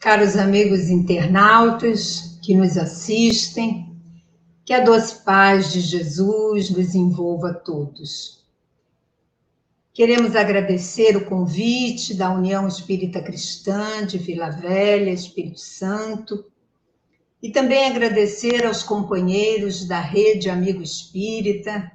Caros amigos internautas que nos assistem, que a doce paz de Jesus nos envolva a todos. Queremos agradecer o convite da União Espírita Cristã de Vila Velha, Espírito Santo, e também agradecer aos companheiros da Rede Amigo Espírita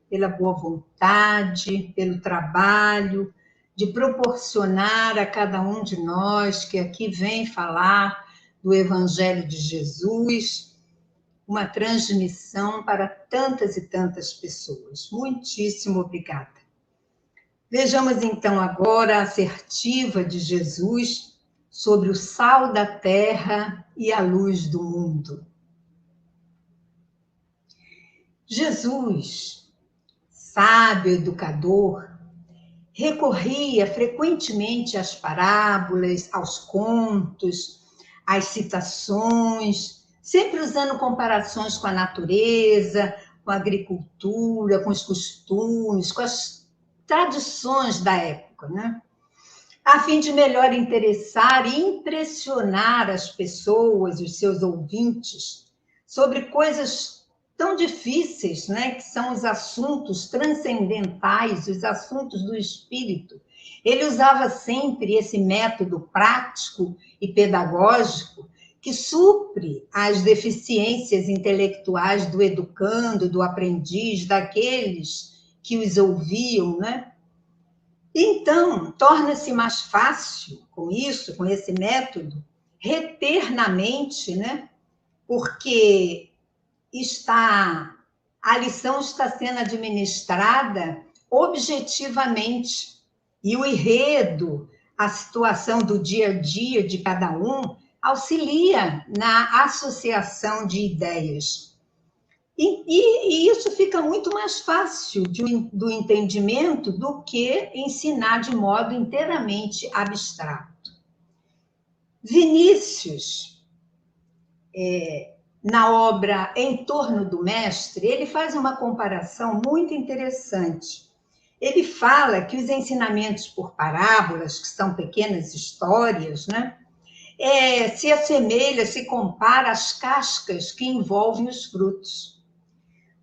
pela boa vontade, pelo trabalho, de proporcionar a cada um de nós que aqui vem falar do Evangelho de Jesus, uma transmissão para tantas e tantas pessoas. Muitíssimo obrigada. Vejamos então agora a assertiva de Jesus sobre o sal da terra e a luz do mundo. Jesus, sábio educador, recorria frequentemente às parábolas, aos contos, às citações, sempre usando comparações com a natureza, com a agricultura, com os costumes, com as tradições da época, né? A fim de melhor interessar e impressionar as pessoas, os seus ouvintes, sobre coisas tão difíceis, né, que são os assuntos transcendentais, os assuntos do espírito. Ele usava sempre esse método prático e pedagógico que supre as deficiências intelectuais do educando, do aprendiz, daqueles que os ouviam, né? Então, torna-se mais fácil com isso, com esse método, reter na mente, né? Porque a lição está sendo administrada objetivamente e o enredo, a situação do dia a dia de cada um, auxilia na associação de ideias. E isso fica muito mais fácil do entendimento do que ensinar de modo inteiramente abstrato. Vinícius, na obra Em Torno do Mestre, ele faz uma comparação muito interessante. Ele fala que os ensinamentos por parábolas, que são pequenas histórias, né, se assemelha, se compara às cascas que envolvem os frutos.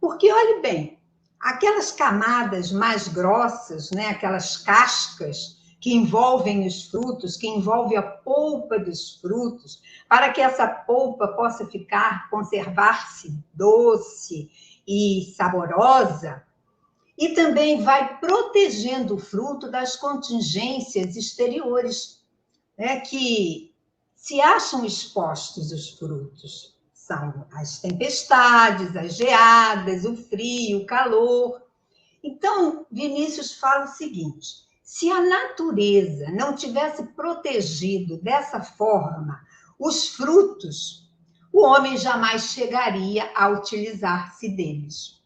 Porque, olhe bem, aquelas camadas mais grossas, né, aquelas cascas que envolvem os frutos, que envolvem a polpa dos frutos, para que essa polpa possa conservar-se doce e saborosa, e também vai protegendo o fruto das contingências exteriores, né, que se acham expostos os frutos. São as tempestades, as geadas, o frio, o calor. Então, Vinícius fala o seguinte: se a natureza não tivesse protegido dessa forma os frutos, o homem jamais chegaria a utilizar-se deles.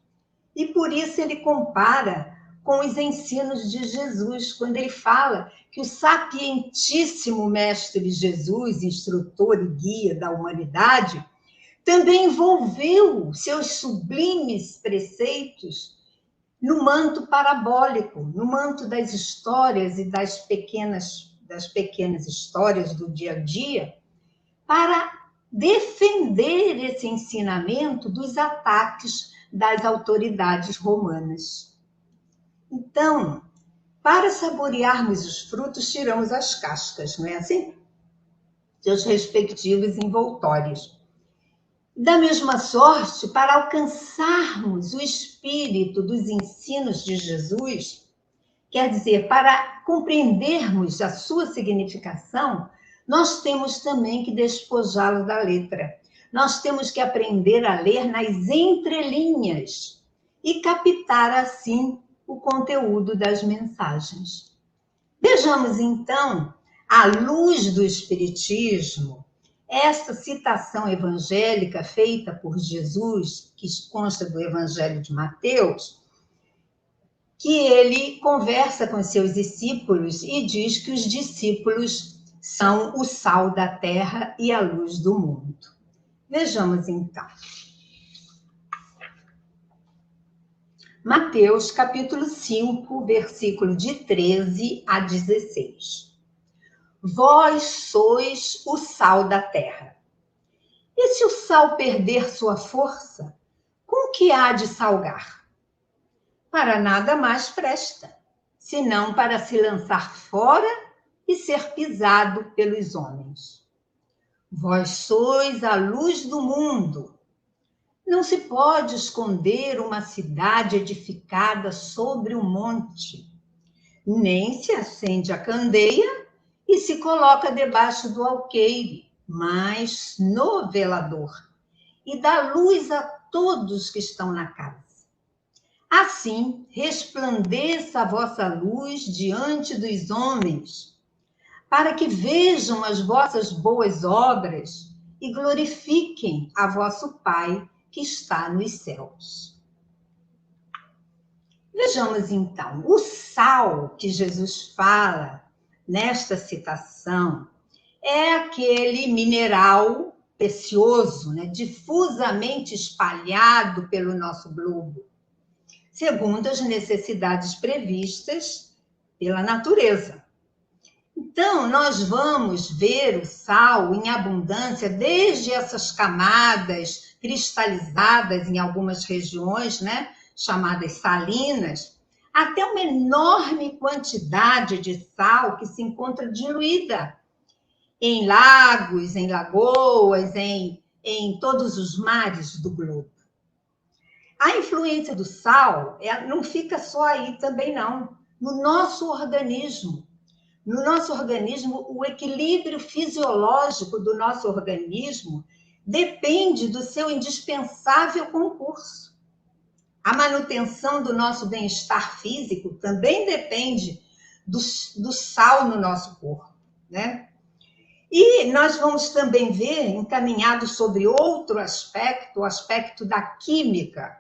E por isso ele compara com os ensinos de Jesus, quando ele fala que o sapientíssimo Mestre Jesus, instrutor e guia da humanidade, também envolveu seus sublimes preceitos no manto parabólico, no manto das histórias e das pequenas histórias do dia a dia, para defender esse ensinamento dos ataques das autoridades romanas. Então, para saborearmos os frutos, tiramos as cascas, não é assim? Seus respectivos envoltórios. Da mesma sorte, para alcançarmos o espírito dos ensinos de Jesus, quer dizer, para compreendermos a sua significação, nós temos também que despojá-lo da letra. Nós temos que aprender a ler nas entrelinhas e captar, assim, o conteúdo das mensagens. Vejamos, então, à luz do Espiritismo, esta citação evangélica feita por Jesus, que consta do Evangelho de Mateus, que ele conversa com seus discípulos e diz que os discípulos são o sal da terra e a luz do mundo. Vejamos, então. Mateus, capítulo 5, versículo de 13 a 16. Vós sois o sal da terra. E se o sal perder sua força, com que há de salgar? Para nada mais presta, senão para se lançar fora e ser pisado pelos homens. Vós sois a luz do mundo. Não se pode esconder uma cidade edificada sobre um monte, nem se acende a candeia e se coloca debaixo do alqueire, mas no velador, e dá luz a todos que estão na casa. Assim, resplandeça a vossa luz diante dos homens, para que vejam as vossas boas obras e glorifiquem a vosso Pai que está nos céus. Vejamos então, o sal que Jesus fala nesta citação é aquele mineral precioso, né, difusamente espalhado pelo nosso globo, segundo as necessidades previstas pela natureza. Então, nós vamos ver o sal em abundância, desde essas camadas cristalizadas em algumas regiões, né, chamadas salinas, até uma enorme quantidade de sal que se encontra diluída em lagos, em lagoas, em todos os mares do globo. A influência do sal não fica só aí também, não. No nosso organismo, o equilíbrio fisiológico do nosso organismo depende do seu indispensável concurso. A manutenção do nosso bem-estar físico também depende do sal no nosso corpo, né? E nós vamos também ver, encaminhado sobre outro aspecto, o aspecto da química,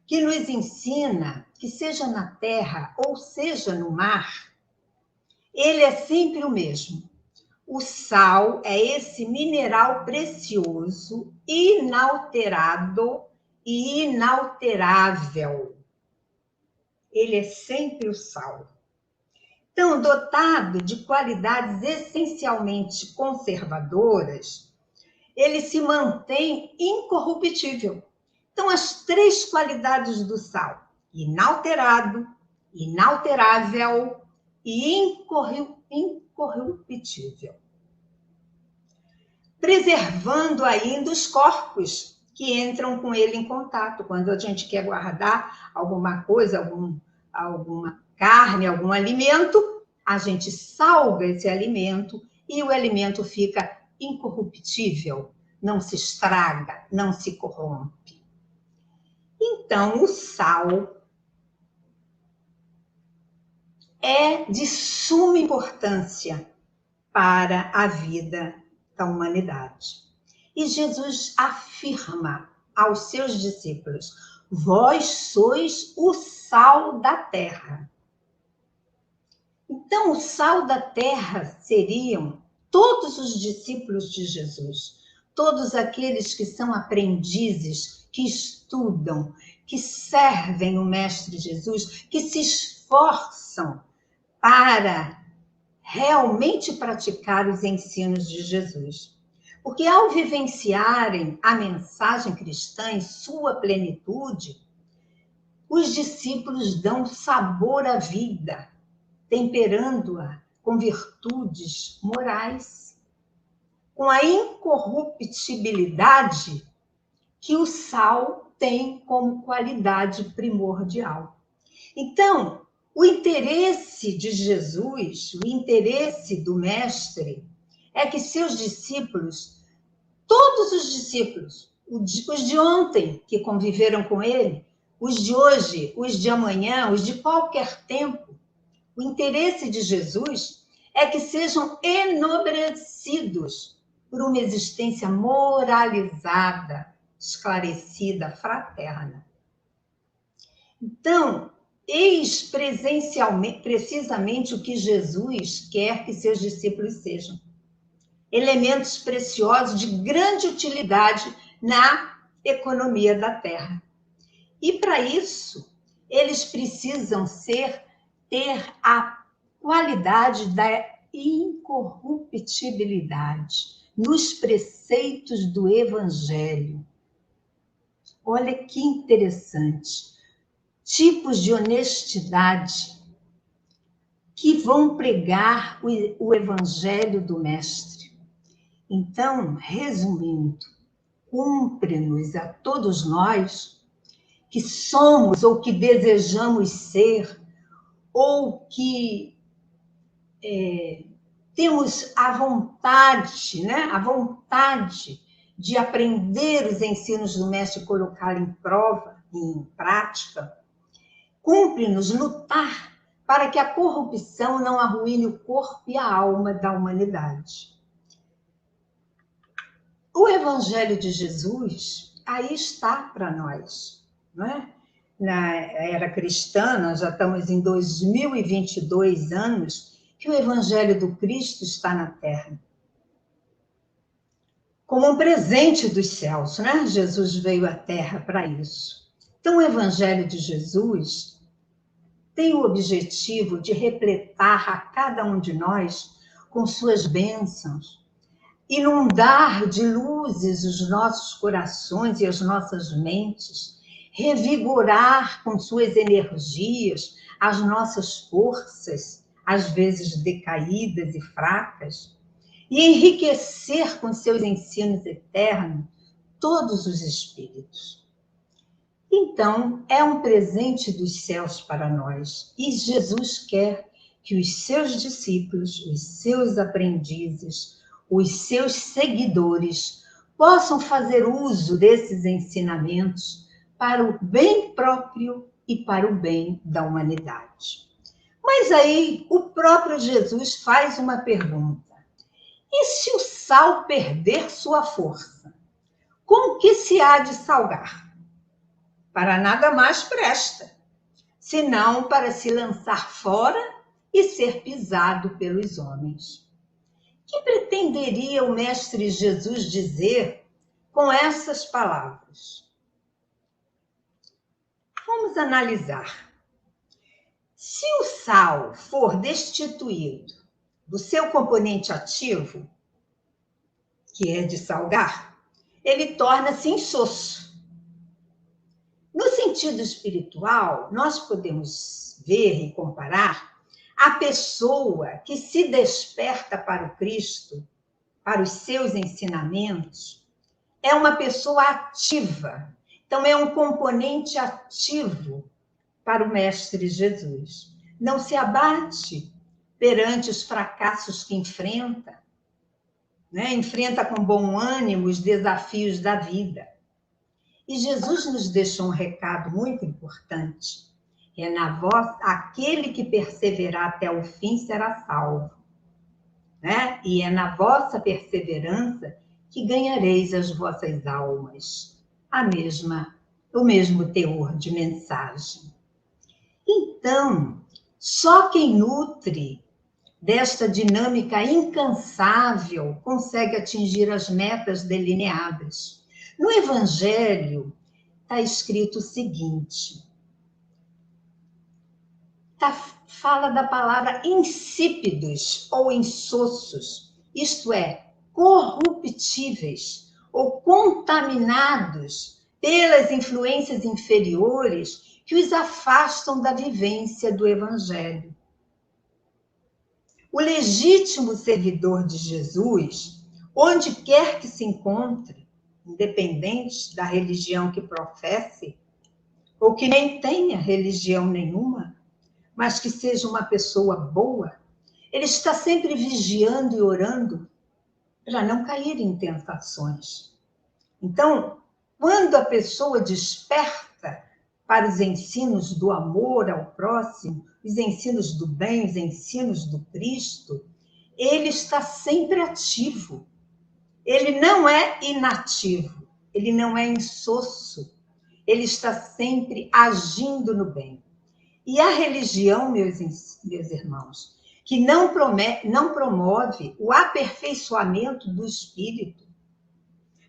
que nos ensina que, seja na terra ou seja no mar, ele é sempre o mesmo. O sal é esse mineral precioso, inalterado e inalterável. Ele é sempre o sal. Então, dotado de qualidades essencialmente conservadoras, ele se mantém incorruptível. Então, as três qualidades do sal: inalterado, inalterável e incorruptível. Preservando ainda os corpos que entram com ele em contato. Quando a gente quer guardar alguma coisa, alguma carne, algum alimento, a gente salga esse alimento e o alimento fica incorruptível, não se estraga, não se corrompe. Então, o sal é de suma importância para a vida da humanidade. E Jesus afirma aos seus discípulos: vós sois o sal da terra. Então, o sal da terra seriam todos os discípulos de Jesus, todos aqueles que são aprendizes, que estudam, que servem o Mestre Jesus, que se esforçam para realmente praticar os ensinos de Jesus. Porque ao vivenciarem a mensagem cristã em sua plenitude, os discípulos dão sabor à vida, temperando-a com virtudes morais, com a incorruptibilidade que o sal tem como qualidade primordial. Então, o interesse de Jesus, o interesse do Mestre, é que seus discípulos, todos os discípulos, os de ontem que conviveram com ele, os de hoje, os de amanhã, os de qualquer tempo, o interesse de Jesus é que sejam enobrecidos por uma existência moralizada, esclarecida, fraterna. Então, eis precisamente o que Jesus quer que seus discípulos sejam. Elementos preciosos de grande utilidade na economia da terra. E para isso, eles precisam ter a qualidade incorruptibilidade nos preceitos do Evangelho. Olha que interessante. Tipos de honestidade que vão pregar o Evangelho do Mestre. Então, resumindo, cumpre-nos a todos nós que somos ou que desejamos ser, ou que temos a vontade, né? A vontade de aprender os ensinos do Mestre e colocá-los em prova, em prática. Cumpre-nos lutar para que a corrupção não arruine o corpo e a alma da humanidade. O Evangelho de Jesus aí está para nós, não é? Na era cristã, nós já estamos em 2022 anos que o Evangelho do Cristo está na Terra. Como um presente dos céus, né? Jesus veio à Terra para isso. Então, o Evangelho de Jesus tem o objetivo de repletar a cada um de nós com suas bênçãos, inundar de luzes os nossos corações e as nossas mentes, revigorar com suas energias as nossas forças, às vezes decaídas e fracas, e enriquecer com seus ensinos eternos todos os espíritos. Então, é um presente dos céus para nós, e Jesus quer que os seus discípulos, os seus aprendizes, os seus seguidores possam fazer uso desses ensinamentos para o bem próprio e para o bem da humanidade. Mas aí o próprio Jesus faz uma pergunta: e se o sal perder sua força, com que se há de salgar? Para nada mais presta, senão para se lançar fora e ser pisado pelos homens. Que pretenderia o Mestre Jesus dizer com essas palavras? Vamos analisar. Se o sal for destituído do seu componente ativo, que é de salgar, ele torna-se insosso. No sentido espiritual, nós podemos ver e comparar a pessoa que se desperta para o Cristo, para os seus ensinamentos, é uma pessoa ativa. Então, é um componente ativo para o Mestre Jesus. Não se abate perante os fracassos que enfrenta, né? Enfrenta com bom ânimo os desafios da vida. E Jesus nos deixou um recado muito importante. Aquele que perseverar até o fim será salvo. Né? E é na vossa perseverança que ganhareis as vossas almas. O mesmo teor de mensagem. Então, só quem nutre desta dinâmica incansável consegue atingir as metas delineadas. No Evangelho está escrito o seguinte, fala da palavra insípidos ou insossos, isto é, corruptíveis ou contaminados pelas influências inferiores que os afastam da vivência do Evangelho. O legítimo servidor de Jesus, onde quer que se encontre, independente da religião que professe, ou que nem tenha religião nenhuma, mas que seja uma pessoa boa, ele está sempre vigiando e orando para não cair em tentações. Então, quando a pessoa desperta para os ensinos do amor ao próximo, os ensinos do bem, os ensinos do Cristo, ele está sempre ativo. Ele não é inativo, ele não é insosso, ele está sempre agindo no bem. E a religião, meus irmãos, que não promove o aperfeiçoamento do espírito,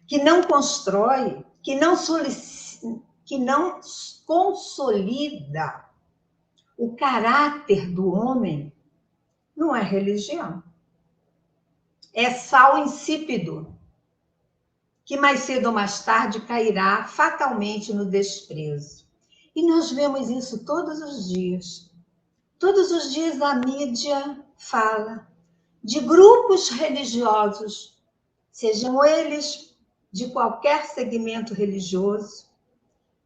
que não constrói, que não consolida o caráter do homem, não é religião. é sal insípido, que mais cedo ou mais tarde cairá fatalmente no desprezo. E nós vemos isso todos os dias. Todos os dias a mídia fala de grupos religiosos, sejam eles de qualquer segmento religioso,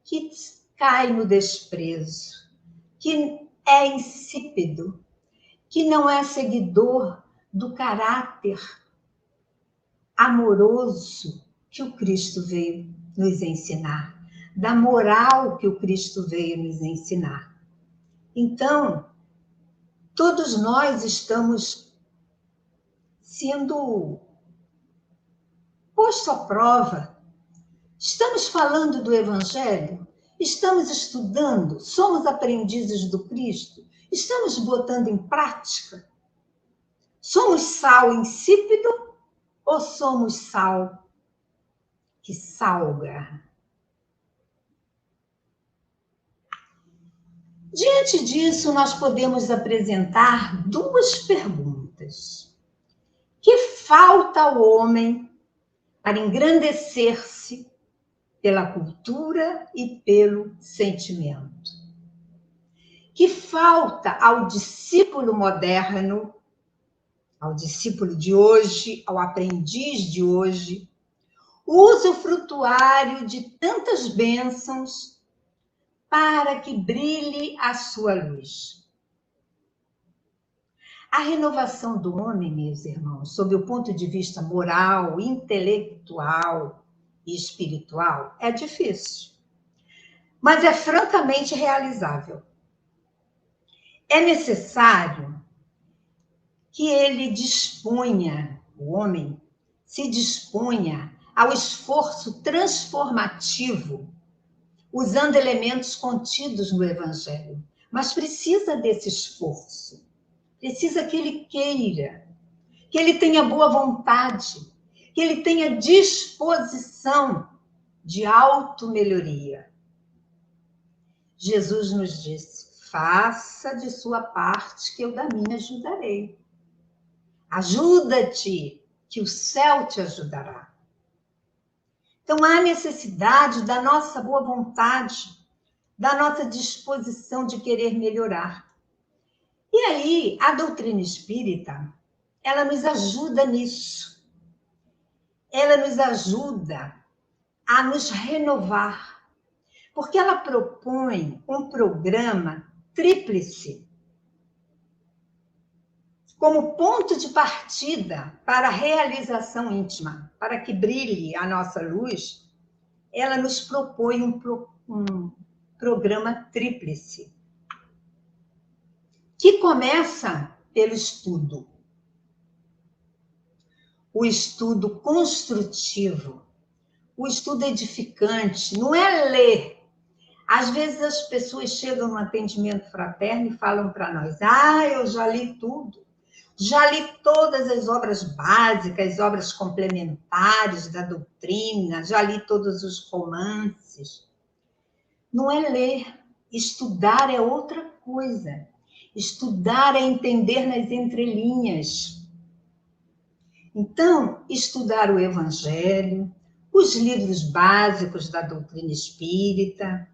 que cai no desprezo, que é insípido, que não é seguidor do caráter amoroso que o Cristo veio nos ensinar, da moral que o Cristo veio nos ensinar. Então, todos nós estamos sendo postos à prova. Estamos falando do Evangelho? Estamos estudando? Somos aprendizes do Cristo? Estamos botando em prática? Somos sal insípido ou somos sal que salga? Diante disso, nós podemos apresentar duas perguntas. Que falta ao homem para engrandecer-se pela cultura e pelo sentimento? Que falta ao discípulo moderno, ao discípulo de hoje, ao aprendiz de hoje, o usufrutuário de tantas bênçãos para que brilhe a sua luz? A renovação do homem, meus irmãos, sob o ponto de vista moral, intelectual e espiritual, é difícil, mas é francamente realizável. É necessário que ele disponha, o homem se disponha ao esforço transformativo, usando elementos contidos no Evangelho. Mas precisa desse esforço, precisa que ele queira, que ele tenha boa vontade, que ele tenha disposição de automelhoria. Jesus nos disse: faça de sua parte, que eu da minha ajudarei. Ajuda-te, que o céu te ajudará. Então, há necessidade da nossa boa vontade, da nossa disposição de querer melhorar. E aí, a doutrina espírita, ela nos ajuda nisso. Ela nos ajuda a nos renovar, porque ela propõe um programa tríplice como ponto de partida para a realização íntima, para que brilhe a nossa luz. Ela nos propõe um programa tríplice, que começa pelo estudo. O estudo construtivo, o estudo edificante, não é ler. Às vezes as pessoas chegam no atendimento fraterno e falam para nós: eu já li tudo, já li todas as obras básicas, obras complementares da doutrina, já li todos os romances. Não é ler, estudar é outra coisa. Estudar é entender nas entrelinhas. Então, estudar o Evangelho, os livros básicos da doutrina espírita,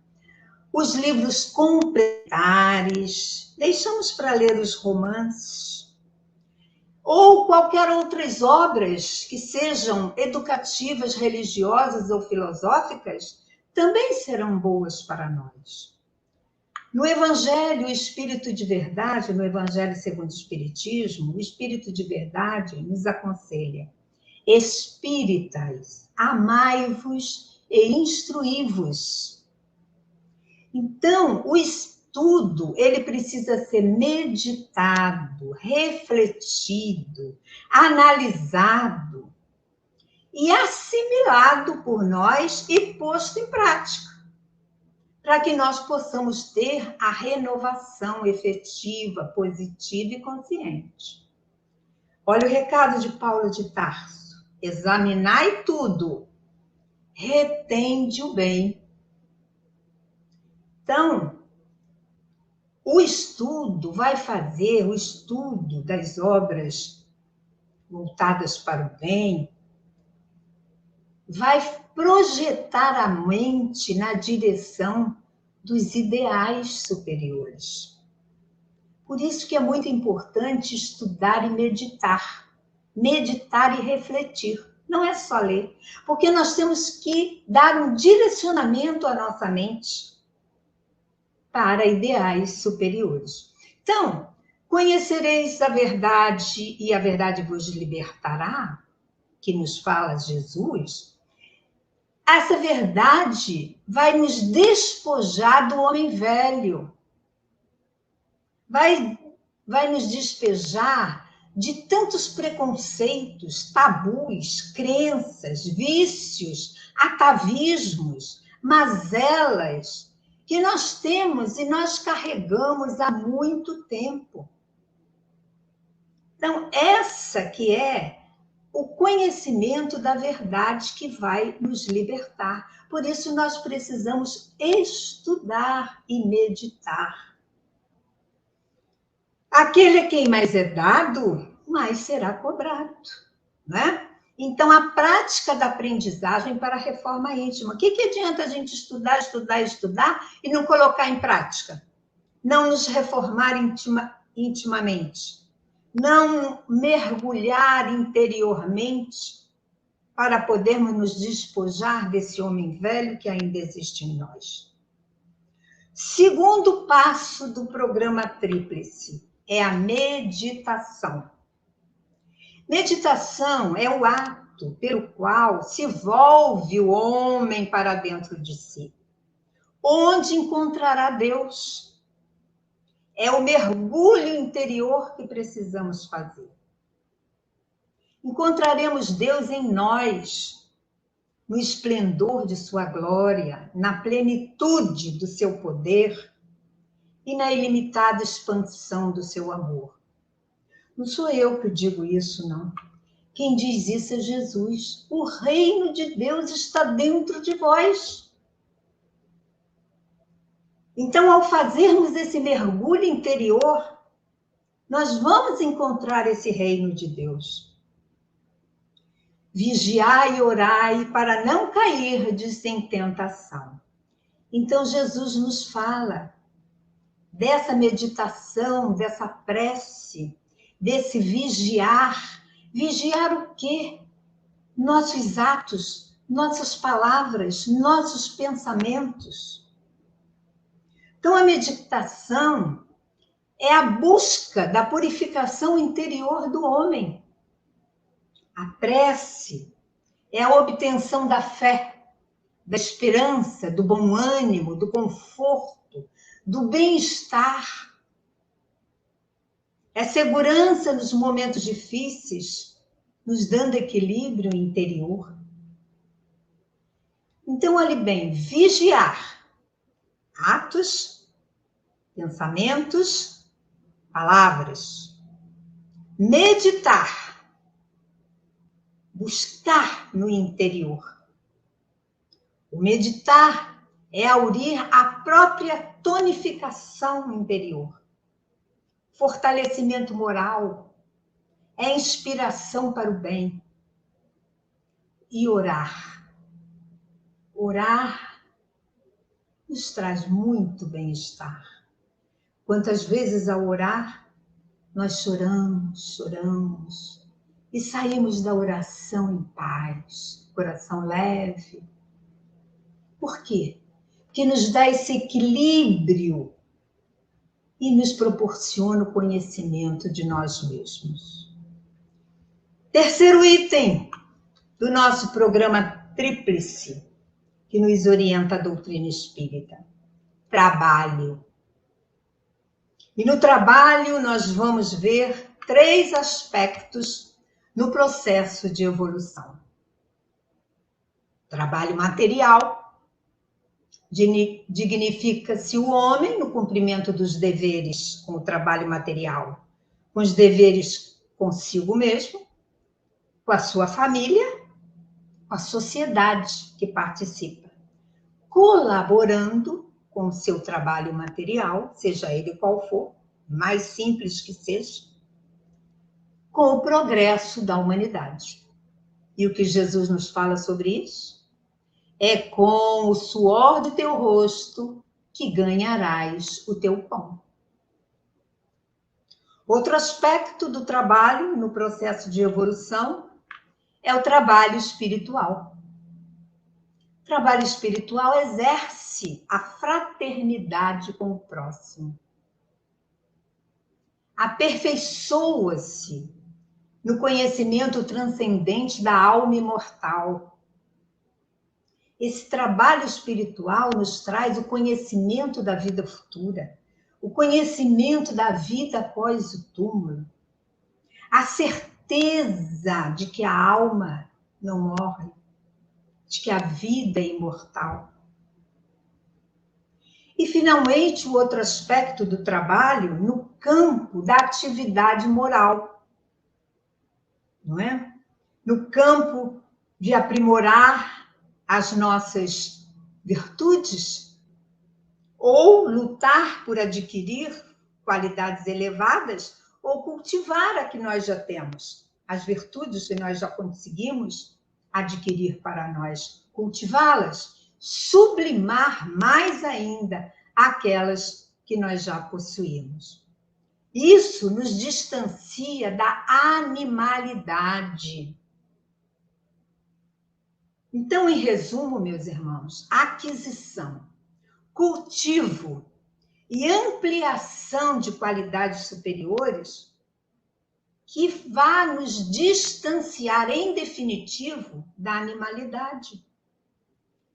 os livros complementares, deixamos para ler os romances, ou qualquer outras obras que sejam educativas, religiosas ou filosóficas, também serão boas para nós. No Evangelho, o Espírito de Verdade, no Evangelho segundo o Espiritismo, o Espírito de Verdade nos aconselha: espíritas, amai-vos e instruí-vos. Então, o estudo, ele precisa ser meditado, refletido, analisado e assimilado por nós e posto em prática, para que nós possamos ter a renovação efetiva, positiva e consciente. Olha o recado de Paulo de Tarso: examinai tudo, retende o bem. Então, o estudo vai fazer, o estudo das obras voltadas para o bem, vai projetar a mente na direção dos ideais superiores. Por isso que é muito importante estudar e meditar. Meditar e refletir. Não é só ler, porque nós temos que dar um direcionamento à nossa mente para ideais superiores. Então, conhecereis a verdade e a verdade vos libertará, que nos fala Jesus. Essa verdade vai nos despojar do homem velho, vai nos despejar de tantos preconceitos, tabus, crenças, vícios, atavismos, mazelas que nós temos e nós carregamos há muito tempo. Então, essa que é o conhecimento da verdade que vai nos libertar. Por isso, nós precisamos estudar e meditar. Aquele a quem mais é dado, mais será cobrado, né? Então, a prática da aprendizagem para a reforma íntima. O que adianta a gente estudar e não colocar em prática? Não nos reformar intimamente? Não mergulhar interiormente para podermos nos despojar desse homem velho que ainda existe em nós? Segundo passo do programa Tríplice é a meditação. Meditação é o ato pelo qual se volve o homem para dentro de si, onde encontrará Deus. É o mergulho interior que precisamos fazer. Encontraremos Deus em nós, no esplendor de sua glória, na plenitude do seu poder e na ilimitada expansão do seu amor. Não sou eu que digo isso, não. Quem diz isso é Jesus. O reino de Deus está dentro de vós. Então, ao fazermos esse mergulho interior, nós vamos encontrar esse reino de Deus. Vigiai e orai para não cairdes em tentação. Então, Jesus nos fala dessa meditação, dessa prece, desse vigiar. Vigiar o quê? Nossos atos, nossas palavras, nossos pensamentos. Então, a meditação é a busca da purificação interior do homem. A prece é a obtenção da fé, da esperança, do bom ânimo, do conforto, do bem-estar. É segurança nos momentos difíceis, nos dando equilíbrio interior. Então, olhe bem, vigiar atos, pensamentos, palavras. Meditar, buscar no interior. O meditar é aurir a própria tonificação interior. Fortalecimento moral, é inspiração para o bem. E orar. Orar nos traz muito bem-estar. Quantas vezes ao orar, nós choramos, e saímos da oração em paz, coração leve. Por quê? Porque nos dá esse equilíbrio e nos proporciona o conhecimento de nós mesmos. Terceiro item do nosso programa Tríplice, que nos orienta a doutrina espírita: trabalho. E no trabalho nós vamos ver 3 aspectos no processo de evolução. Trabalho material. Dignifica-se o homem no cumprimento dos deveres com o trabalho material, com os deveres consigo mesmo, com a sua família, com a sociedade que participa, colaborando com o seu trabalho material, seja ele qual for, mais simples que seja, com o progresso da humanidade. E o que Jesus nos fala sobre isso? É com o suor do teu rosto que ganharás o teu pão. Outro aspecto do trabalho no processo de evolução é o trabalho espiritual. O trabalho espiritual exerce a fraternidade com o próximo. Aperfeiçoa-se no conhecimento transcendente da alma imortal. Esse trabalho espiritual nos traz o conhecimento da vida futura, o conhecimento da vida após o túmulo, a certeza de que a alma não morre, de que a vida é imortal. E, finalmente, o outro aspecto do trabalho no campo da atividade moral, não é? No campo de aprimorar as nossas virtudes ou lutar por adquirir qualidades elevadas ou cultivar a que nós já temos, as virtudes que nós já conseguimos adquirir para nós, cultivá-las, sublimar mais ainda aquelas que nós já possuímos. Isso nos distancia da animalidade. Então, em resumo, meus irmãos, aquisição, cultivo e ampliação de qualidades superiores que vá nos distanciar, em definitivo, da animalidade,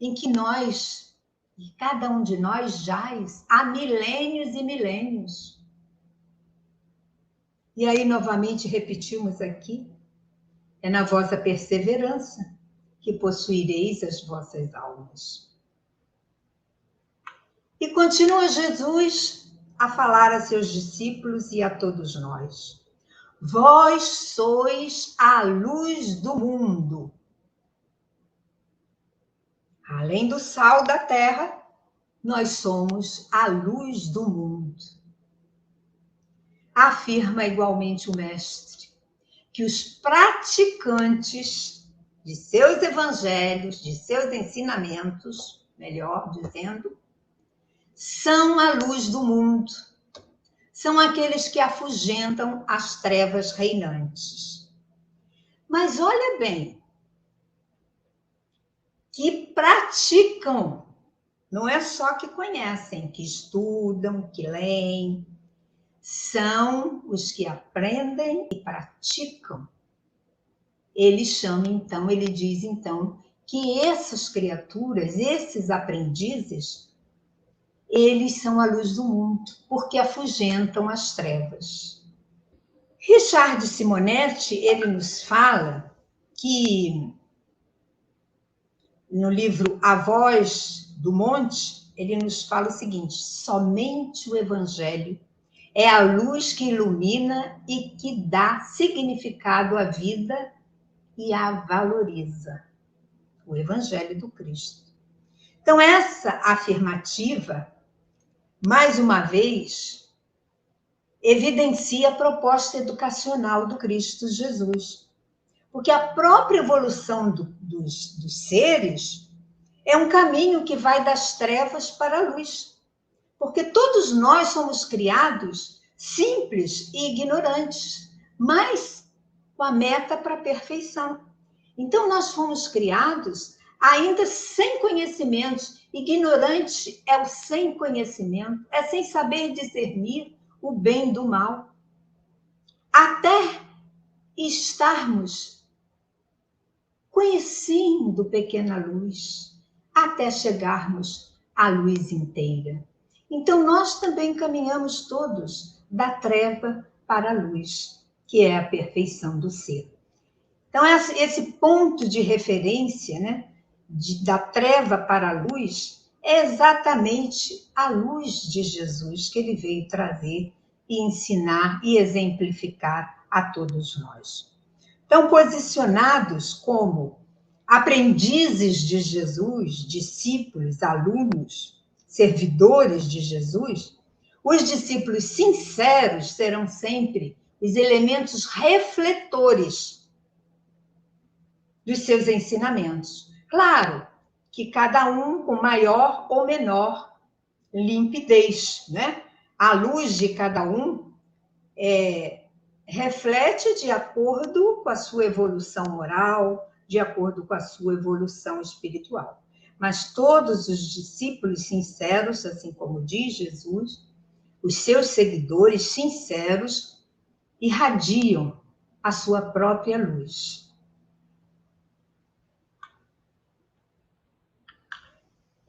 em que nós, e cada um de nós, jaz há milênios e milênios. E aí, novamente, repetimos aqui, é na vossa perseverança que possuireis as vossas almas. E continua Jesus a falar a seus discípulos e a todos nós. Vós sois a luz do mundo. Além do sal da terra, nós somos a luz do mundo. Afirma igualmente o Mestre que os praticantes de seus evangelhos, de seus ensinamentos, melhor dizendo, são a luz do mundo. São aqueles que afugentam as trevas reinantes. Mas olha bem, que praticam, não é só que conhecem, que estudam, que leem, são os que aprendem e praticam. Ele diz então, que essas criaturas, esses aprendizes, eles são a luz do mundo, porque afugentam as trevas. Richard Simonetti, ele nos fala que, no livro A Voz do Monte, ele nos fala o seguinte: somente o Evangelho é a luz que ilumina e que dá significado à vida e a valoriza. O Evangelho do Cristo. Então, essa afirmativa, mais uma vez, evidencia a proposta educacional do Cristo Jesus. Porque a própria evolução dos seres é um caminho que vai das trevas para a luz. Porque todos nós somos criados simples e ignorantes, mas com a meta para a perfeição. Então, nós fomos criados ainda sem conhecimentos. Ignorante é o sem conhecimento, é sem saber discernir o bem do mal. Até estarmos conhecendo pequena luz, até chegarmos à luz inteira. Então, nós também caminhamos todos da treva para a luz, que é a perfeição do ser. Então, esse ponto de referência, né, da treva para a luz, é exatamente a luz de Jesus que ele veio trazer e ensinar e exemplificar a todos nós. Então, posicionados como aprendizes de Jesus, discípulos, alunos, servidores de Jesus, os discípulos sinceros serão sempre os elementos refletores dos seus ensinamentos. Claro que cada um com maior ou menor limpidez, né? A luz de cada um reflete de acordo com a sua evolução moral, de acordo com a sua evolução espiritual. Mas todos os discípulos sinceros, assim como diz Jesus, os seus seguidores sinceros, irradiam a sua própria luz.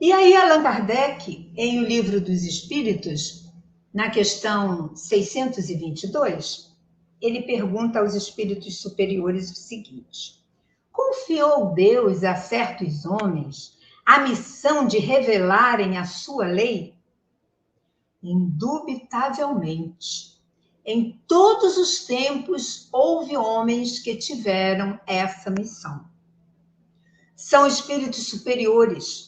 E aí Allan Kardec, em O Livro dos Espíritos, na questão 622, ele pergunta aos espíritos superiores o seguinte: confiou Deus a certos homens a missão de revelarem a sua lei? Indubitavelmente, em todos os tempos houve homens que tiveram essa missão. São espíritos superiores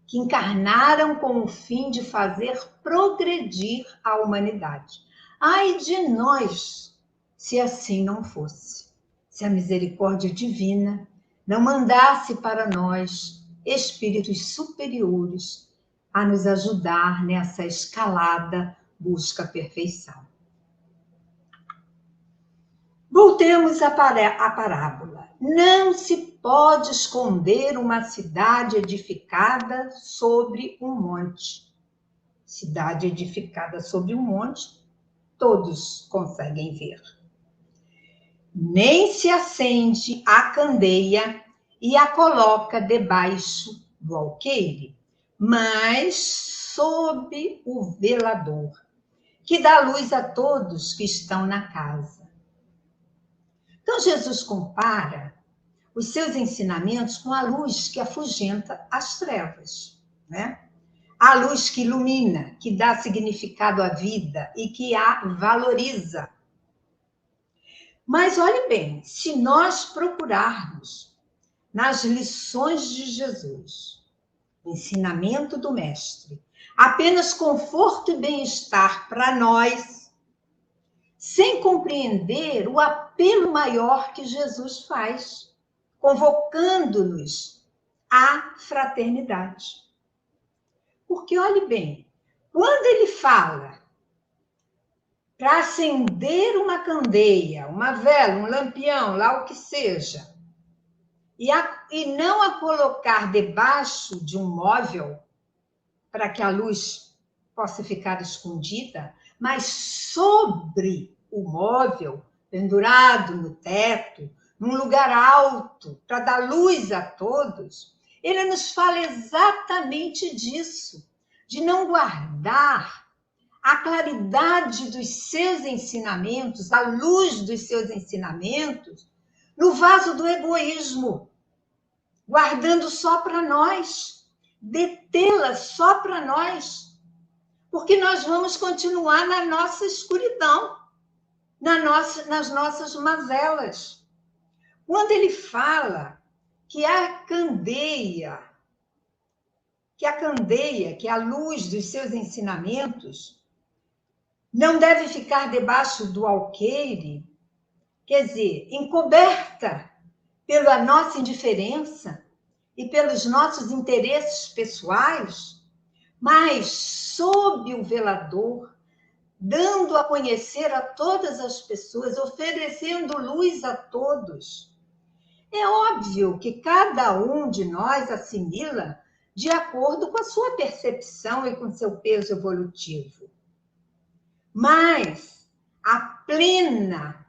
que encarnaram com o fim de fazer progredir a humanidade. Ai de nós, se assim não fosse, se a misericórdia divina não mandasse para nós espíritos superiores a nos ajudar nessa escalada busca a perfeição. Voltemos à parábola. Não se pode esconder uma cidade edificada sobre um monte. Cidade edificada sobre um monte, todos conseguem ver. Nem se acende a candeia e a coloca debaixo do alqueire, mas sob o velador, que dá luz a todos que estão na casa. Então, Jesus compara os seus ensinamentos com a luz que afugenta as trevas, né? A luz que ilumina, que dá significado à vida e que a valoriza. Mas olhe bem, se nós procurarmos nas lições de Jesus, ensinamento do Mestre, apenas conforto e bem-estar para nós, sem compreender o apelo maior que Jesus faz, convocando-nos à fraternidade. Porque, olhe bem, quando ele fala para acender uma candeia, uma vela, um lampião, lá o que seja, e não a colocar debaixo de um móvel, para que a luz possa ficar escondida, mas sobre o móvel, pendurado no teto, num lugar alto, para dar luz a todos, ele nos fala exatamente disso, de não guardar a claridade dos seus ensinamentos, a luz dos seus ensinamentos, no vaso do egoísmo, guardando só para nós, detê-la só para nós, porque nós vamos continuar na nossa escuridão, nas nossas mazelas. Quando ele fala que a candeia, que a luz dos seus ensinamentos não deve ficar debaixo do alqueire, quer dizer, encoberta pela nossa indiferença e pelos nossos interesses pessoais, mas sob o velador, dando a conhecer a todas as pessoas, oferecendo luz a todos. É óbvio que cada um de nós assimila de acordo com a sua percepção e com seu peso evolutivo. Mas a plena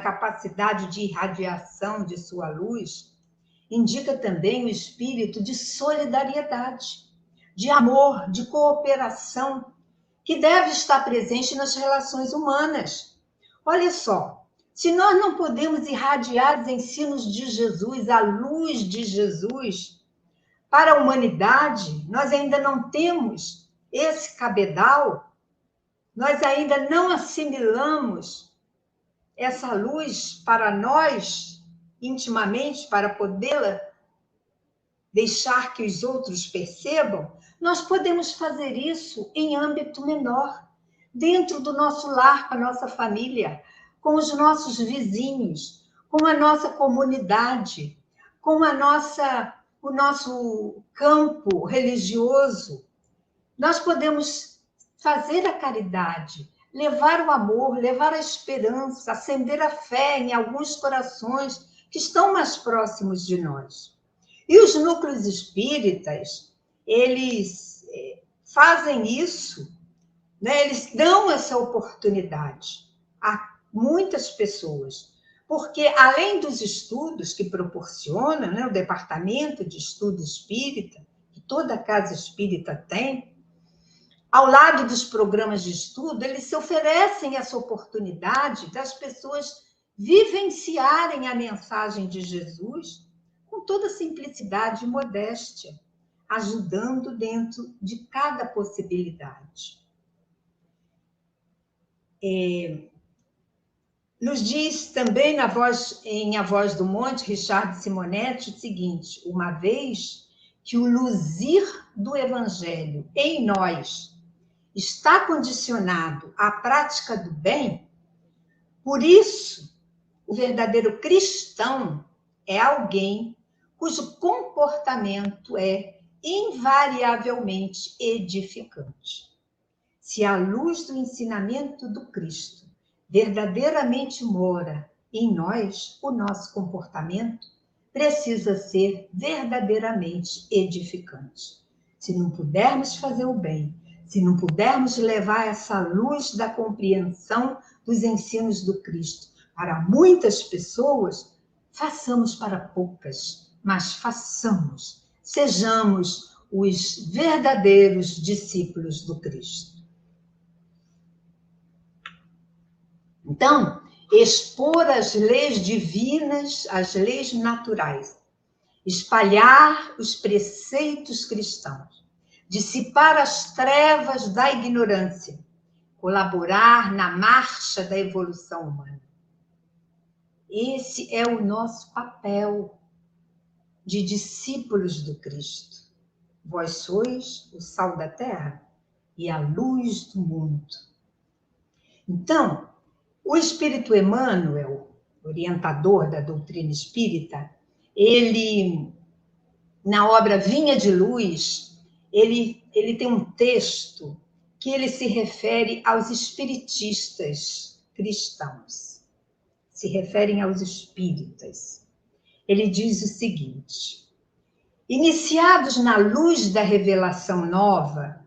capacidade de irradiação de sua luz indica também o espírito de solidariedade, de amor, de cooperação, que deve estar presente nas relações humanas. Olha só, se nós não podemos irradiar os ensinos de Jesus, a luz de Jesus, para a humanidade, nós ainda não temos esse cabedal, nós ainda não assimilamos essa luz para nós, intimamente, para podê-la deixar que os outros percebam, nós podemos fazer isso em âmbito menor, dentro do nosso lar, com a nossa família. com os nossos vizinhos, com a nossa comunidade, com o nosso campo religioso. Nós podemos fazer a caridade, levar o amor, levar a esperança, acender a fé em alguns corações que estão mais próximos de nós. E os núcleos espíritas, eles fazem isso, né? Eles dão essa oportunidade a muitas pessoas, porque além dos estudos que proporciona, né, o Departamento de Estudo Espírita, que toda casa espírita tem, ao lado dos programas de estudo, eles se oferecem essa oportunidade das pessoas vivenciarem a mensagem de Jesus com toda simplicidade e modéstia, ajudando dentro de cada possibilidade. Nos diz também em A Voz do Monte, Richard Simonetti, o seguinte: uma vez que o luzir do Evangelho em nós está condicionado à prática do bem, por isso, o verdadeiro cristão é alguém cujo comportamento é invariavelmente edificante. Se a luz do ensinamento do Cristo verdadeiramente mora em nós, o nosso comportamento precisa ser verdadeiramente edificante. Se não pudermos fazer o bem, se não pudermos levar essa luz da compreensão dos ensinos do Cristo para muitas pessoas, façamos para poucas, mas façamos, sejamos os verdadeiros discípulos do Cristo. Então, expor as leis divinas, as leis naturais, espalhar os preceitos cristãos, dissipar as trevas da ignorância, colaborar na marcha da evolução humana. Esse é o nosso papel de discípulos do Cristo. Vós sois o sal da terra e a luz do mundo. Então, o Espírito Emmanuel, orientador da doutrina espírita, ele, na obra Vinha de Luz, ele tem um texto que ele se refere aos espiritistas cristãos, se referem aos espíritas. Ele diz o seguinte: iniciados na luz da revelação nova,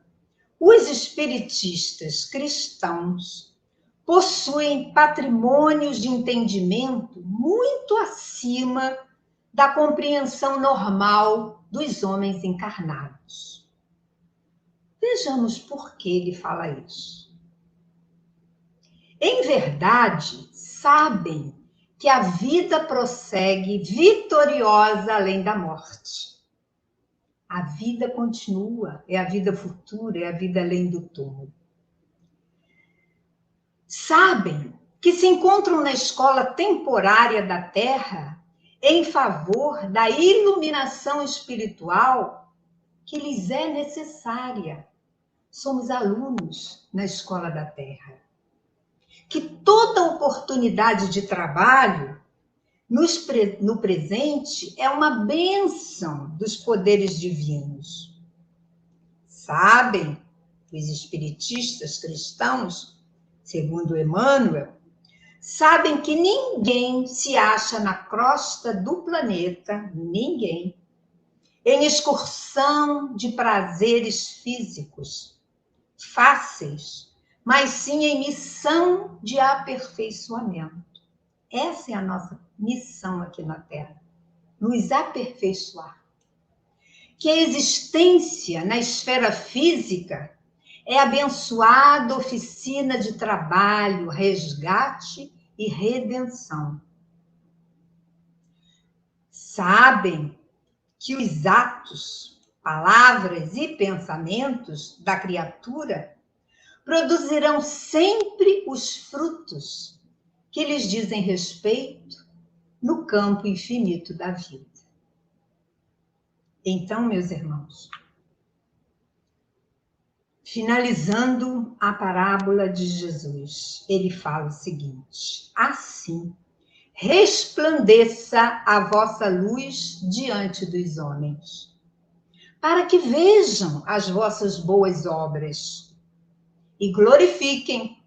os espiritistas cristãos possuem patrimônios de entendimento muito acima da compreensão normal dos homens encarnados. Vejamos por que ele fala isso. Em verdade, sabem que a vida prossegue vitoriosa além da morte. A vida continua, é a vida futura, é a vida além do túmulo. Sabem que se encontram na escola temporária da Terra em favor da iluminação espiritual que lhes é necessária. Somos alunos na escola da Terra. Que toda oportunidade de trabalho no presente é uma bênção dos poderes divinos. Sabem os espiritistas cristãos, segundo Emmanuel, sabem que ninguém se acha na crosta do planeta, ninguém, em excursão de prazeres físicos fáceis, mas sim em missão de aperfeiçoamento. Essa é a nossa missão aqui na Terra, nos aperfeiçoar. Que a existência na esfera física é abençoada oficina de trabalho, resgate e redenção. Sabem que os atos, palavras e pensamentos da criatura produzirão sempre os frutos que lhes dizem respeito no campo infinito da vida. Então, meus irmãos, Finalizando a parábola de Jesus, ele fala o seguinte: assim, resplandeça a vossa luz diante dos homens, para que vejam as vossas boas obras e glorifiquem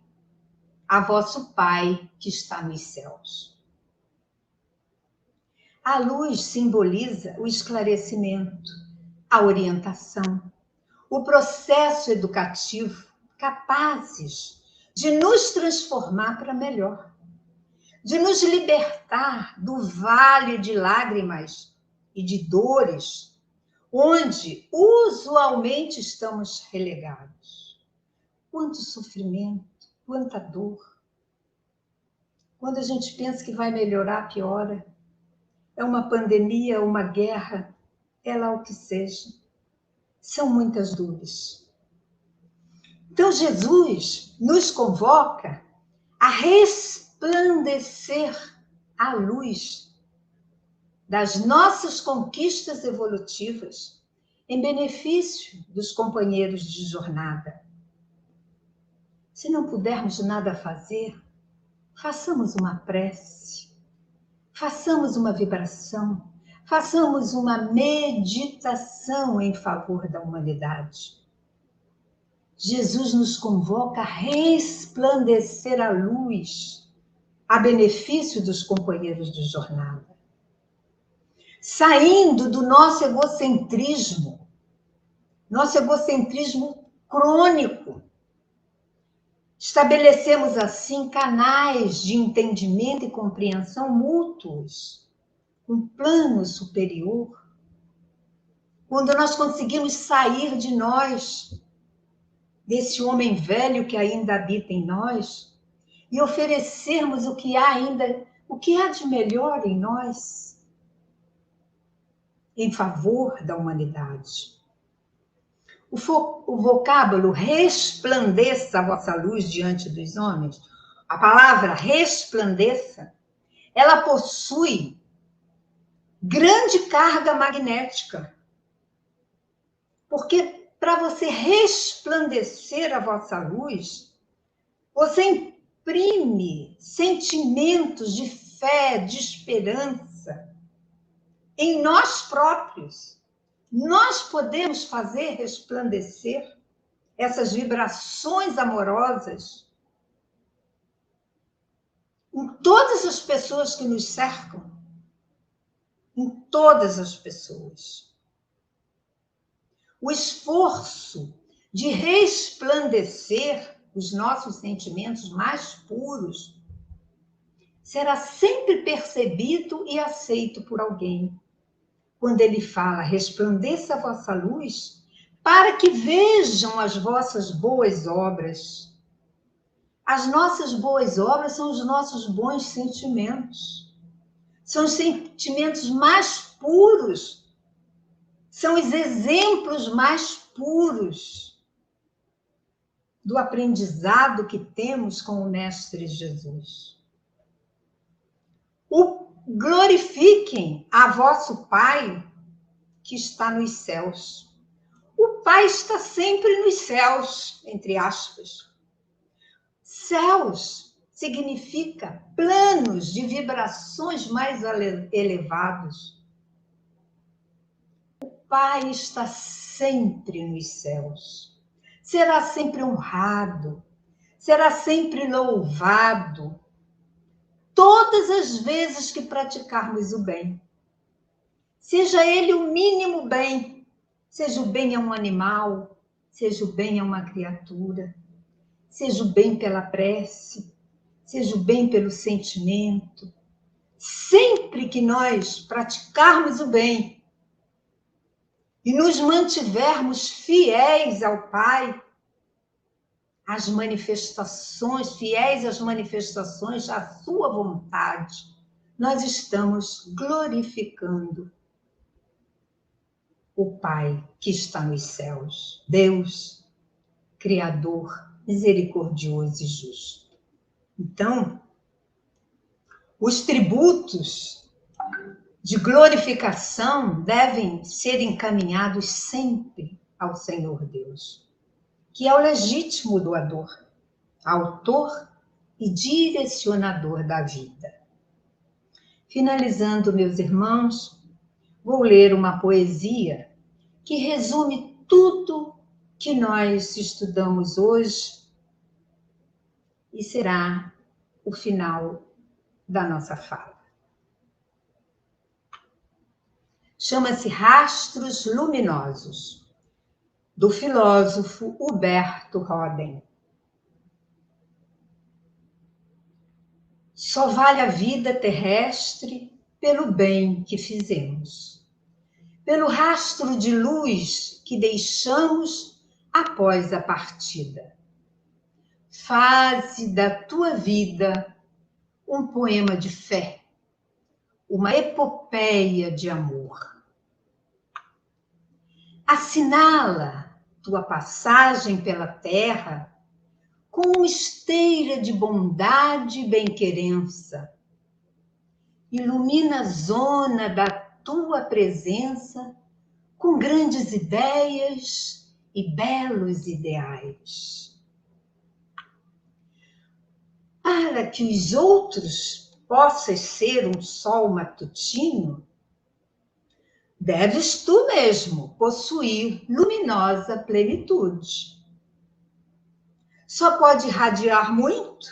a vosso Pai que está nos céus. A luz simboliza o esclarecimento, a orientação, o processo educativo, capazes de nos transformar para melhor, de nos libertar do vale de lágrimas e de dores, onde usualmente estamos relegados. Quanto sofrimento, quanta dor. Quando a gente pensa que vai melhorar, piora. É uma pandemia, uma guerra, é lá o que seja. São muitas dores. Então, Jesus nos convoca a resplandecer a luz das nossas conquistas evolutivas em benefício dos companheiros de jornada. Se não pudermos nada fazer, façamos uma prece, façamos uma vibração, façamos uma meditação em favor da humanidade. Jesus nos convoca a resplandecer a luz a benefício dos companheiros de jornada. Saindo do nosso egocentrismo crônico. Estabelecemos assim canais de entendimento e compreensão mútuos, um plano superior, quando nós conseguimos sair de nós, desse homem velho que ainda habita em nós, e oferecermos o que há de melhor em nós, em favor da humanidade. O vocábulo resplandeça a vossa luz diante dos homens, a palavra resplandeça, ela possui grande carga magnética. Porque para você resplandecer a vossa luz, você imprime sentimentos de fé, de esperança em nós próprios. Nós podemos fazer resplandecer essas vibrações amorosas em todas as pessoas que nos cercam, em todas as pessoas. O esforço de resplandecer os nossos sentimentos mais puros será sempre percebido e aceito por alguém. Quando ele fala, resplandeça a vossa luz, para que vejam as vossas boas obras. As nossas boas obras são os nossos bons sentimentos. São os sentimentos mais puros. São os exemplos mais puros do aprendizado que temos com o Mestre Jesus. Glorifiquem a vosso Pai que está nos céus. O Pai está sempre nos céus, entre aspas. Céus significa planos de vibrações mais elevados. O Pai está sempre nos céus. Será sempre honrado, será sempre louvado, todas as vezes que praticarmos o bem. Seja ele o mínimo bem, seja o bem a um animal, seja o bem a uma criatura, seja o bem pela prece, seja o bem pelo sentimento. Sempre que nós praticarmos o bem e nos mantivermos fiéis ao Pai, as manifestações, fiéis às manifestações da sua vontade, nós estamos glorificando o Pai que está nos céus, Deus, Criador, misericordioso e justo. Então, os tributos de glorificação devem ser encaminhados sempre ao Senhor Deus. que é o legítimo doador, autor e direcionador da vida. Finalizando, meus irmãos, vou ler uma poesia que resume tudo que nós estudamos hoje e será o final da nossa fala. Chama-se Rastros Luminosos, do filósofo Huberto Roden. Só vale a vida terrestre pelo bem que fizemos, pelo rastro de luz que deixamos após a partida. Faze da tua vida um poema de fé, uma epopeia de amor. Assinala tua passagem pela terra com uma esteira de bondade e bem-querença. Ilumina a zona da tua presença com grandes ideias e belos ideais. Para que os outros possas ser um sol matutino, deves tu mesmo possuir luminosa plenitude. Só pode irradiar muito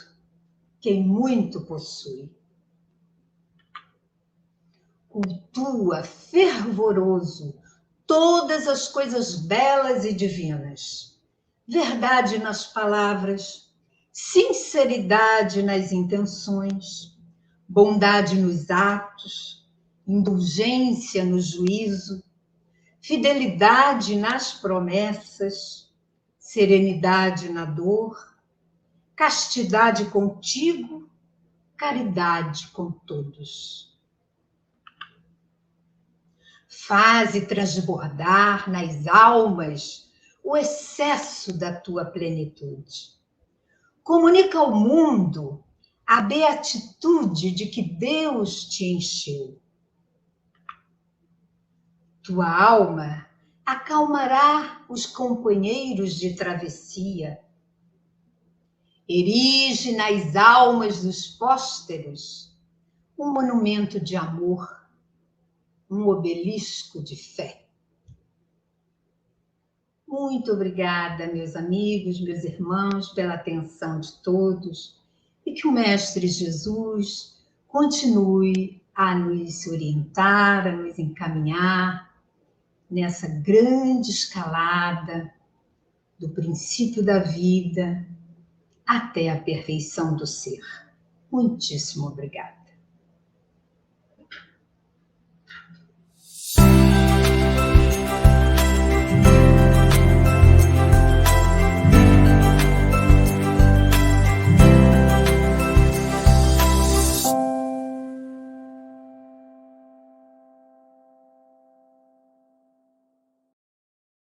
quem muito possui. Cultua fervoroso todas as coisas belas e divinas, verdade nas palavras, sinceridade nas intenções, bondade nos atos, indulgência no juízo, fidelidade nas promessas, serenidade na dor, castidade contigo, caridade com todos. Faze transbordar nas almas o excesso da tua plenitude. Comunica ao mundo a beatitude de que Deus te encheu. Tua alma acalmará os companheiros de travessia. Erige nas almas dos pósteros um monumento de amor, um obelisco de fé. Muito obrigada, meus amigos, meus irmãos, pela atenção de todos e que o Mestre Jesus continue a nos orientar, a nos encaminhar nessa grande escalada do princípio da vida até a perfeição do ser. Muitíssimo obrigada.